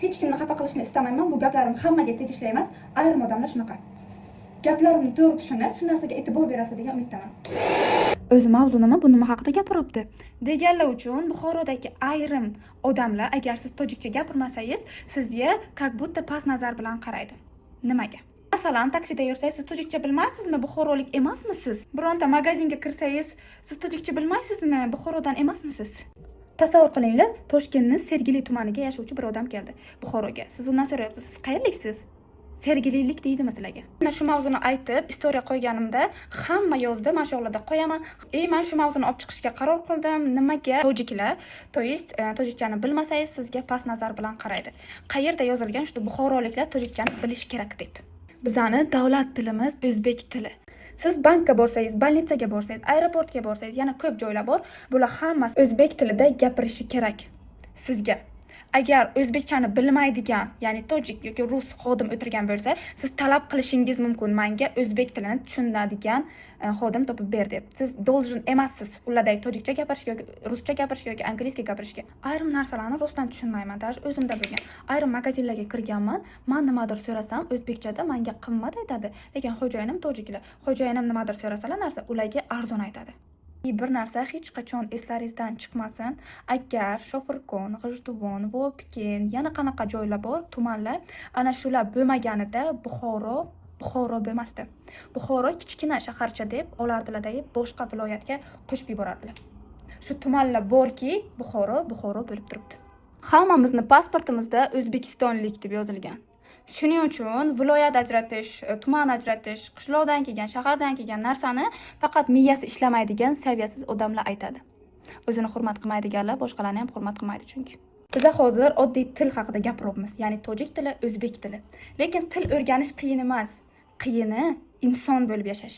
Hech kimni xafa qilishni istamayman. Bu gaplarim hammaga tegishli emas. Ayrim odamlar shunaqa. Gaplarimni to'g'ri tushunib, shu narsaga e'tibor berasiz degan umiddaman. O'zi mavzu nima, bu nima haqida gapiryapti deganlar uchun Buxorodagi ayrim odamlar agar siz tojikcha gapirmasangiz, sizga как будто past nazar bilan qaraydi. Nimaga? Masalan, taksida yursangiz, siz tojikcha bilmaysizmi? Buxorolik emasmisiz? Bironta magazinga kirsangiz, siz tojikcha bilmaysizmi? Buxorodan emasmisiz? Tasavvur qilinglar, Toshkentning Sergeli tumaniga yashovchi bir odam keldi Buxoroga. Siz undan so'rayapsiz, siz qayerliksiz? Sergelilik deydimi sizlarga? Mana shu mavzuni aytib, istoriya qo'yganimda hamma yozdi, men shu yoqda qo'yaman. Men shu mavzuni olib chiqishga qaror qildim. Nimaga? Tojiklar, tojikchani bilmasangiz, sizga past nazar bilan qaraydi. Qayerda yozilgan shu Buxoroliklar tojikchani bilish kerak deb. Bizani davlat tilimiz o'zbek tili. Siz bankka borsangiz, bolnitsaga borsangiz, aeroportga borsangiz, yana ko'p joylar bor. Bular hammasi o'zbek tilida gapirishi kerak sizga. Agar o'zbekchani bilmaydigan, ya'ni tojik yoki rus xodim o'tirgan bo'lsa, siz talab qilishingiz mumkin menga o'zbek tilini tushunadigan xodim topib ber deb. Siz должен emassiz ulardagi tojikcha gapirishga yoki ruscha gapirishga yoki angliyskiy gapirishga. Ayrim narsalarni rostdan tushunmayman, даже o'zimda bo'lgan. Ayrim magazinlarga kirganman, men nimadir so'rasam o'zbekchada menga qimmat aytadi, lekin xo'jayinim tojiklar. Xo'jayinim nimadir so'rasalar narsa ularga arzon aytadi. Bir narsa hech qachon eslaringizdan chiqmasin. Agar Shofirkon, G'ijduvon, Vobkent, yana qanaqa joylar bor, tumanlar, ana shular bo'lmaganida Buxoro bo'lmasdi. Buxoro kichkina shaharcha deb olardilardagi boshqa viloyatga qo'shib yuborardilar. Shu tumanlar borki, Buxoro bo'lib turibdi. Hammamizni pasportimizda O'zbekistonlik deb yozilgan. Shuning uchun viloyat ajratish, tuman ajratish, qishloqdan kelgan, shahardan kelgan narsani faqat miyasi ishlamaydigan saviyasiz odamlar aytadi. O'zini hurmat qilmaydiganlar boshqalarni ham hurmat qilmaydi chunki. Biz hozir oddiy til haqida gapiryapmiz, ya'ni tojik tili, o'zbek tili. Lekin til o'rganish qiyin emas. Qiyini inson bo'lib yashash.